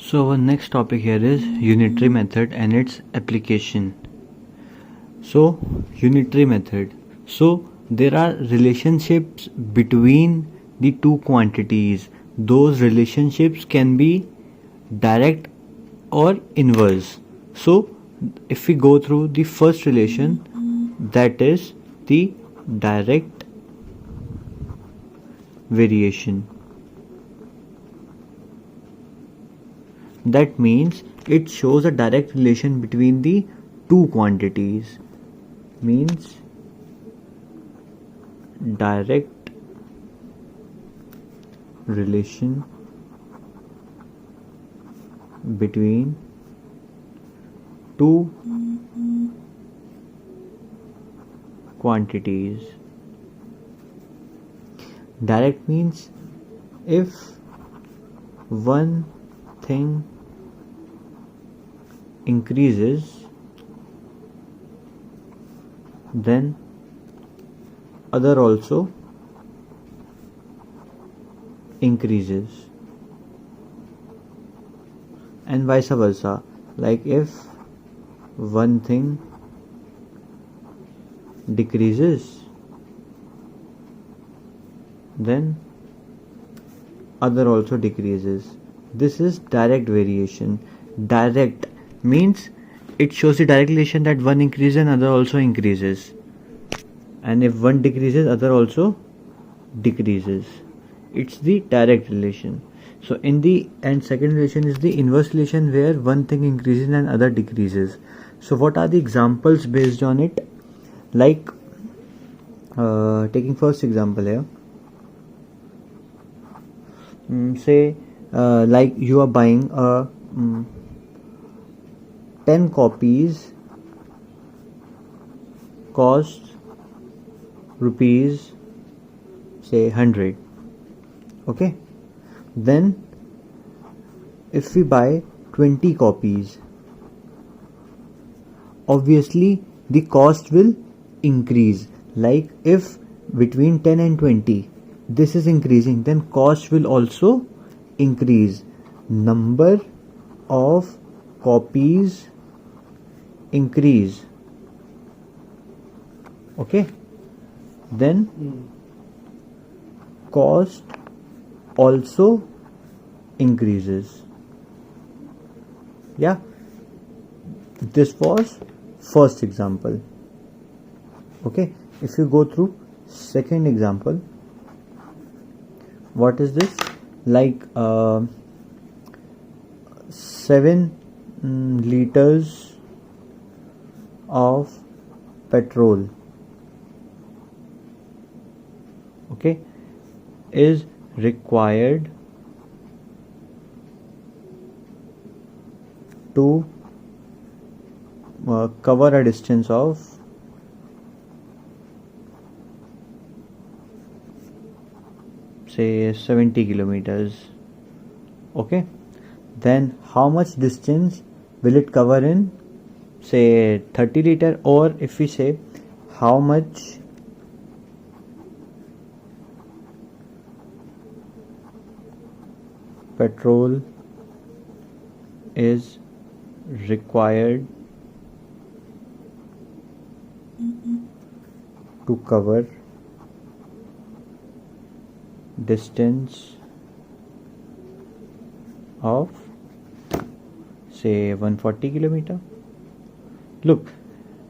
So our next topic here is unitary method and its application. So unitary method. So there are relationships between the two quantities. Those relationships can be direct or inverse. So if we go through the first relation, that is the direct variation. That means it shows a direct relation between the two quantities. Means direct relation between two quantities. Direct means if one thing increases, then other also increases, and vice versa. Like if one thing decreases, then other also decreases. This is direct variation. Direct means it shows the direct relation that one increases and other also increases, and if one decreases, other also decreases. It's the direct relation. So in the and second relation is the inverse relation, where one thing increases and other decreases. So what are the examples based on it? Like taking first example here, say like you are buying 10 copies cost rupees, say 100. Okay, then if we buy 20 copies, obviously the cost will increase. Like if between 10 and 20 this is increasing, then cost will also increase. Number of copies increase. Okay, then cost also increases. Yeah, this was first example. Okay, if you go through second example, what is this? Like 7 liters of petrol, okay, is required to cover a distance of say 70 kilometers. Okay, then how much distance will it cover in say 30 liter? Or if we say how much petrol is required to cover distance of say 140 kilometer. Look,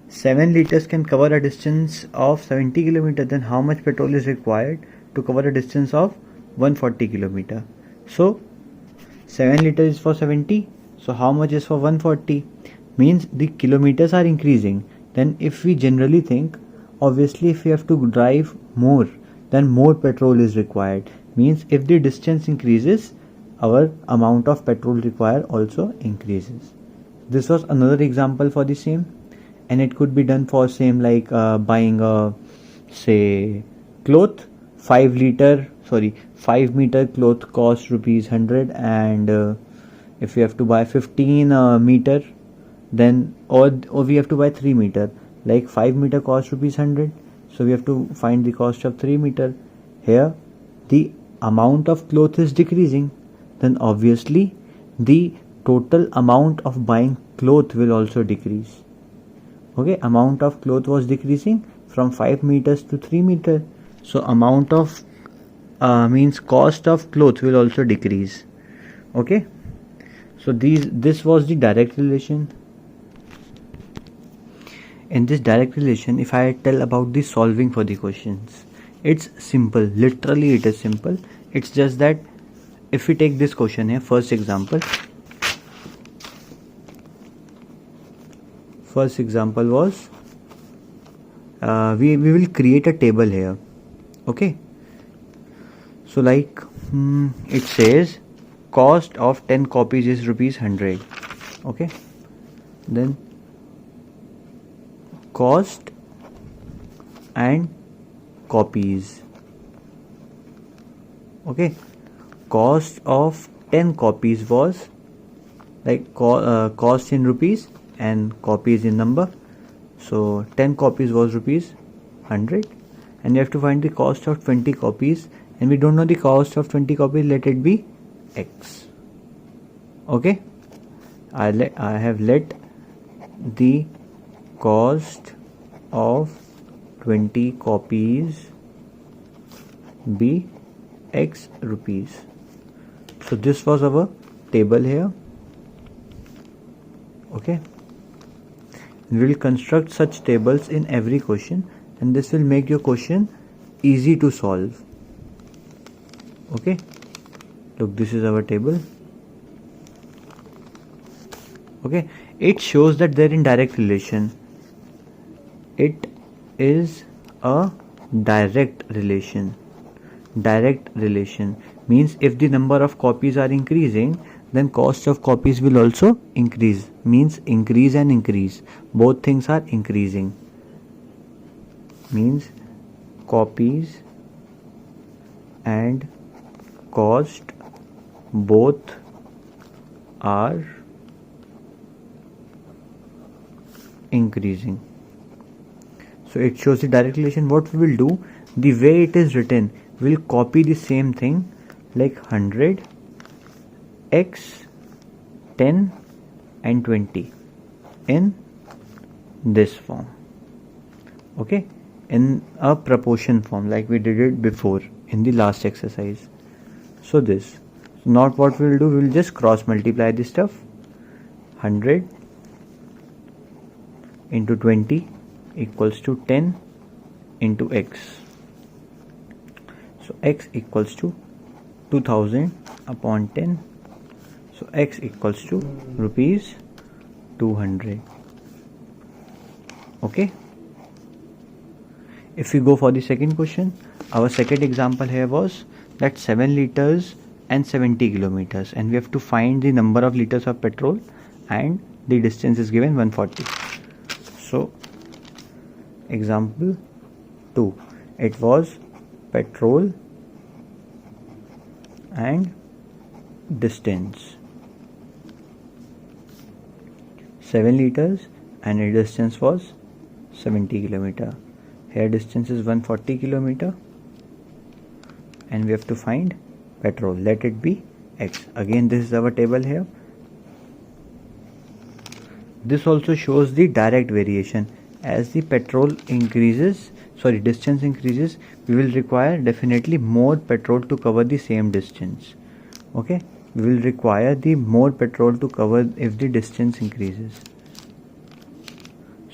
7 liters can cover a distance of 70 kilometer. Then how much petrol is required to cover a distance of 140 kilometer? So 7 liters is for 70. So how much is for 140? Means the kilometers are increasing. Then if we generally think, obviously if we have to drive more, then more petrol is required. Means if the distance increases, our amount of petrol required also increases. This was another example for the same, and it could be done for same like buying a say cloth. 5 meter cloth costs rupees 100, and if we have to buy 15 meter, then or we have to buy 3 meter, like 5 meter costs rupees 100, so we have to find the cost of 3 meter. Here the amount of cloth is decreasing, then obviously the total amount of buying cloth will also decrease. Okay, amount of cloth was decreasing from 5 meters to 3 meter. So amount of means cost of cloth will also decrease. Okay, so this was the direct relation. In this direct relation, if I tell about the solving for the questions, it's simple. Literally it is simple. It's just that if we take this question here, first example was we will create a table here. Okay, so like it says cost of 10 copies is rupees 100. Okay, then cost and copies. Okay, cost of 10 copies was like cost in rupees and copies in number. So 10 copies was rupees 100, and you have to find the cost of 20 copies, and we don't know the cost of 20 copies. Let it be X. Okay, I have let the cost of 20 copies be X rupees. So this was our table here. Okay, we will construct such tables in every question, and this will make your question easy to solve. Okay, look, this is our table. Okay, it shows that they're in direct relation. It is a direct relation. Direct relation means if the number of copies are increasing, then cost of copies will also increase. Means increase and increase, both things are increasing. Means copies and cost both are increasing. So it shows the direct relation. What we will do, the way it is written, we'll copy the same thing like 100 x 10 and 20 in this form. Okay, in a proportion form like we did it before in the last exercise. So this, not what we'll do, we'll just cross multiply this stuff. 100 into 20 equals to 10 into x. So x equals to 2000 upon 10. So x equals to rupees 200. Okay, if we go for the second question, our second example here was that 7 liters and 70 kilometers, and we have to find the number of liters of petrol, and the distance is given 140. So example 2, it was petrol and distance 7 liters and the distance was 70 kilometer. Here distance is 140 kilometer, and we have to find petrol. Let it be X. Again, this is our table here. This also shows the direct variation. As the petrol increases, distance increases, we will require definitely more petrol to cover the same distance. Okay, we will require the more petrol to cover if the distance increases.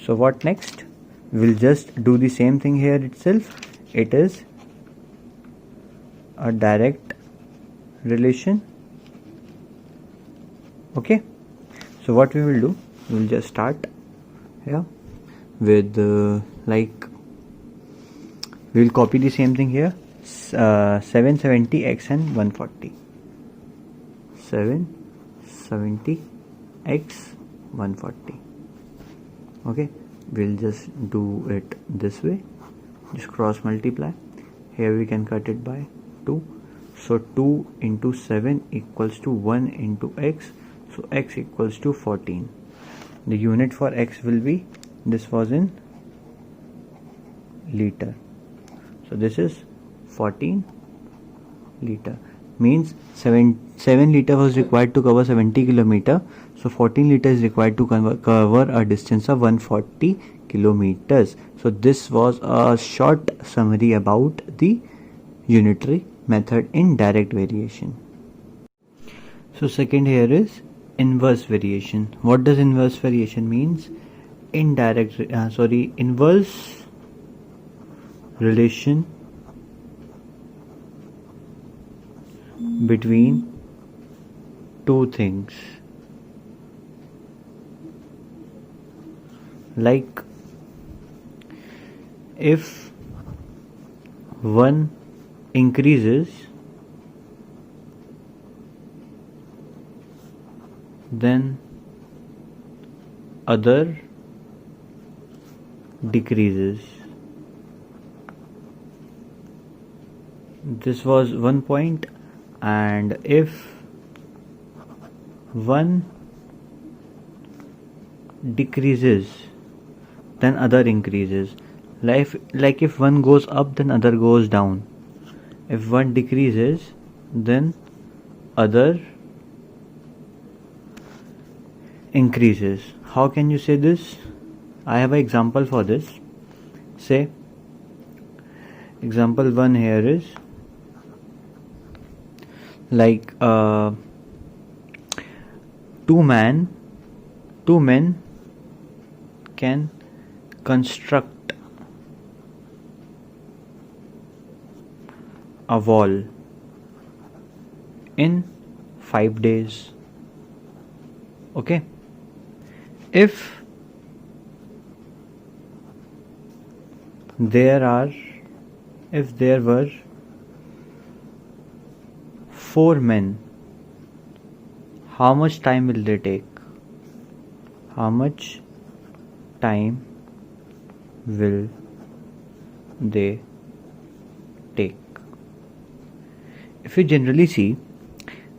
So what next? We will just do the same thing here itself. It is a direct relation. Okay, so what we will do, we will just start here with like we will copy the same thing here. 770 x and 140. 770 x 140. Okay, we'll just do it this way. Just cross multiply. Here we can cut it by 2. So 2 into 7 equals to 1 into x. So x equals to 14. The unit for x will be, this was in liter. So this is 14 liter. means 7 liter was required to cover 70 kilometer. So 14 liters is required to cover a distance of 140 kilometers. So this was a short summary about the unitary method in direct variation. So second here is inverse variation. What does inverse variation means? Inverse relation between two things. Like if one increases, then other decreases. This was one point. And if one decreases, then other increases. Like if one goes up, then other goes down. If one decreases, then other increases. How can you say this? I have an example for this. Say example 1 here is like two men can construct a wall in 5 days. Okay, if there were 4 men, how much time will they take? How much time will they take? If you generally see,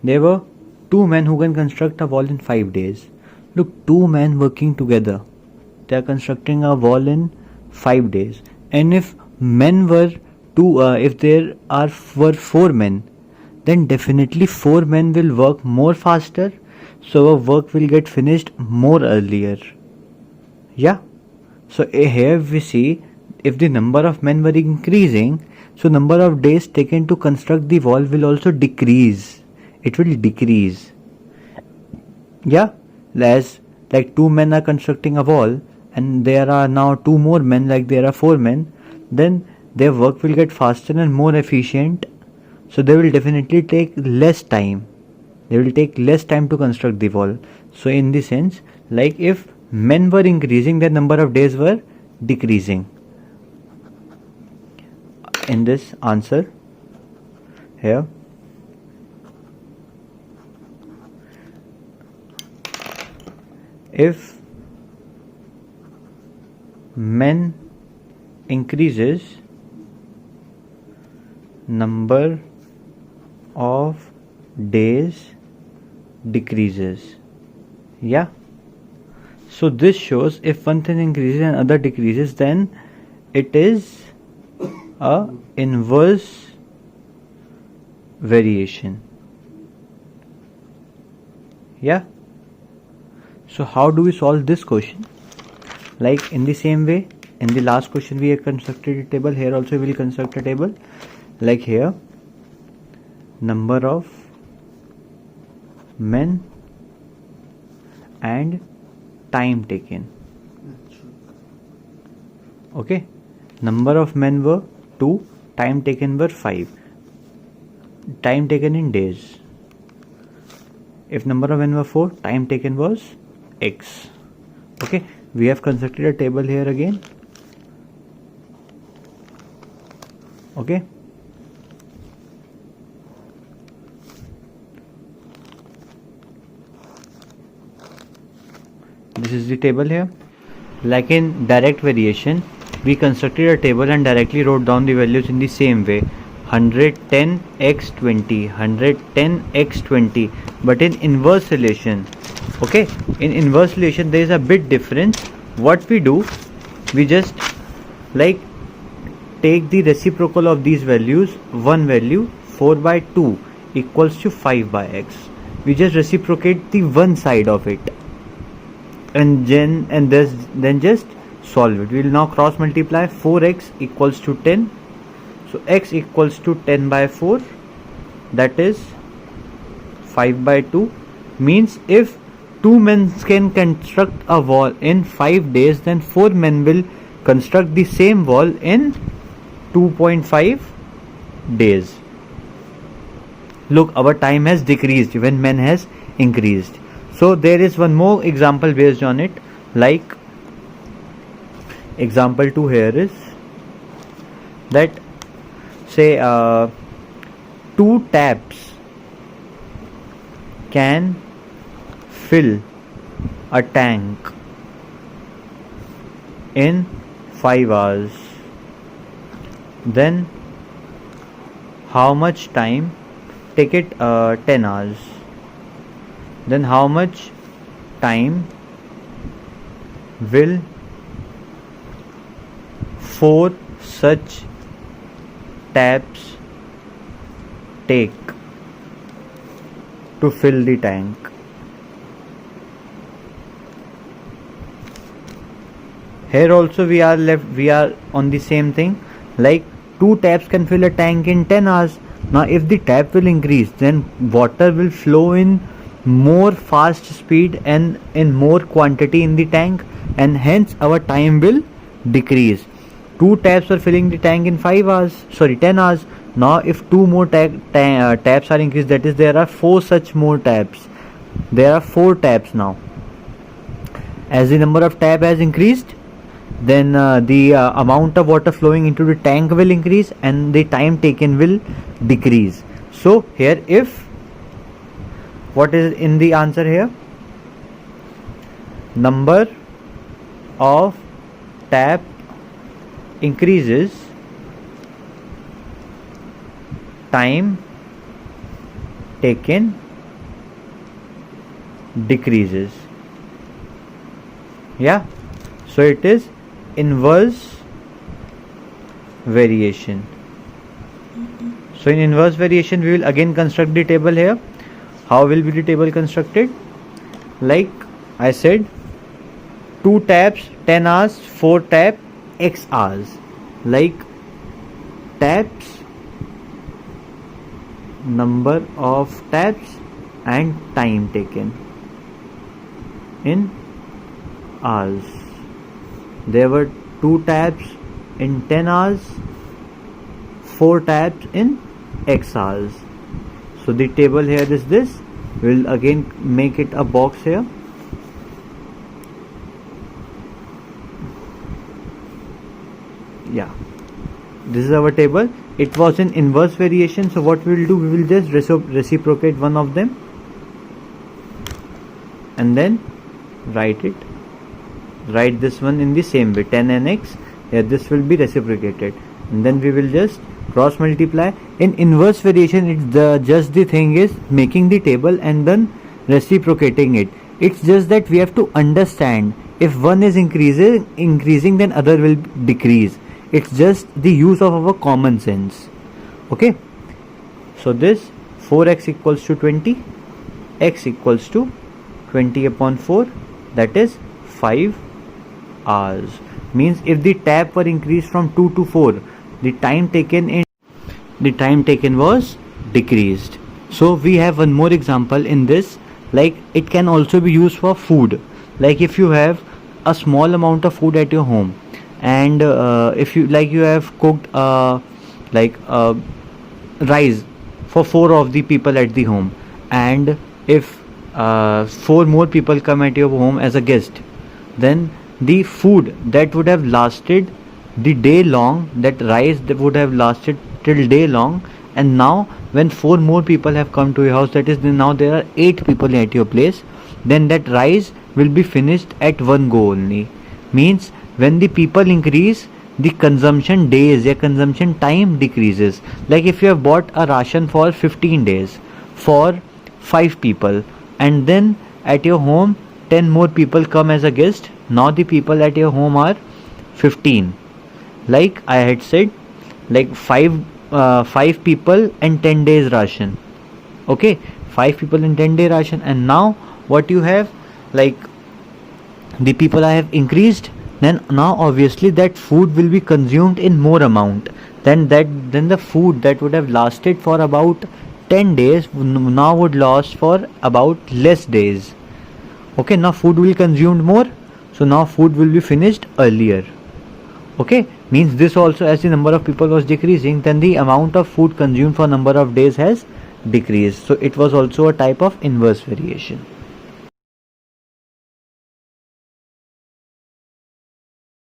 there were 2 men who can construct a wall in 5 days. Look, 2 men working together, they are constructing a wall in 5 days. And if men were if there were 4 men, then definitely 4 men will work more faster, so our work will get finished more earlier. Yeah, so here we see if the number of men were increasing, so number of days taken to construct the wall will also decrease. It will decrease. Yeah, as like 2 men are constructing a wall and there are now 2 more men, like there are 4 men, then their work will get faster and more efficient. So they will definitely take less time. They will take less time to construct the wall. So in this sense, like if men were increasing, the number of days were decreasing. In this answer here, if men increases, number of days decreases. Yeah, so this shows if one thing increases and other decreases, then it is a inverse variation. Yeah, so how do we solve this question? Like in the same way, in the last question we have constructed a table, here also we will construct a table. Like here, number of men and time taken. Okay, number of men were 2, time taken were 5. Time taken in days. If number of men were 4, time taken was x. Okay, we have constructed a table here again. Okay, this is the table here. Like in direct variation, we constructed a table and directly wrote down the values in the same way: 110x20, 110x20. But in inverse relation, okay, in inverse relation there is a bit difference. What we do, we just like take the reciprocal of these values, one value 4/2. equals to 5 by x. We just reciprocate the one side of it, and then just solve it. We will now cross multiply. 4x equals to 10. So x equals to 10 by 4, that is 5 by 2. Means if 2 men can construct a wall in 5 days, then 4 men will construct the same wall in 2.5 days. Look, our time has decreased when men has increased. So there is one more example based on it. Like example 2 here is that, say 2 taps can fill a tank in 5 hours. Then how much time? Take it 10 hours. Then how much time will 4 such taps take to fill the tank? Here also we are on the same thing. Like 2 taps can fill a tank in 10 hours. Now if the tap will increase, then water will flow in more fast speed and in more quantity in the tank, and hence our time will decrease. 2 taps are filling the tank in 10 hours. Now if 2 more taps are increased, that is there are 4 such more taps. There are 4 taps now. As the number of taps has increased, then the amount of water flowing into the tank will increase and the time taken will decrease. So here, if what is in the answer here, number of tap increases, time taken decreases. Yeah, so it is inverse variation. So in inverse variation, we will again construct the table here. How will be the table constructed? Like I said, 2 taps 10 hours, 4 tap x hours. Like taps, number of taps and time taken in hours. There were 2 taps in 10 hours, 4 taps in x hours. So the table here is this. We'll again make it a box here. Yeah, this is our table. It was in inverse variation, so what we will do, we will just reciprocate one of them and then write this one in the same way, 10 and x. Here this will be reciprocated, and then we will just cross multiply. In inverse variation, it's just the thing is making the table and then reciprocating it. It's just that we have to understand, if one is increasing, then other will decrease. It's just the use of our common sense. Okay, so this 4x equals to 20, x equals to 20 upon 4, that is 5 hours. Means if the tap were increased from 2 to 4, the time taken was decreased. So we have one more example in this. Like it can also be used for food. Like if you have a small amount of food at your home, and if you have cooked rice for 4 of the people at the home, and if 4 more people come at your home as a guest, then the food that would have lasted the day long, that rice that would have lasted till day long, and now when 4 more people have come to your house, that is now there are 8 people at your place, then that rice will be finished at one go only. Means when the people increase, the consumption days, their consumption time decreases. Like if you have bought a ration for 15 days for 5 people, and then at your home 10 more people come as a guest, now the people at your home are 15. Like I had said, like 5 people and 10 days ration. Okay, 5 people in 10-day ration, and now what you have, like the people I have increased, then now obviously that food will be consumed in more amount than the food that would have lasted for about 10 days now would last for about less days. Okay, now food will consumed more, so now food will be finished earlier. Okay, means this also, as the number of people was decreasing, then the amount of food consumed for number of days has decreased. So it was also a type of inverse variation.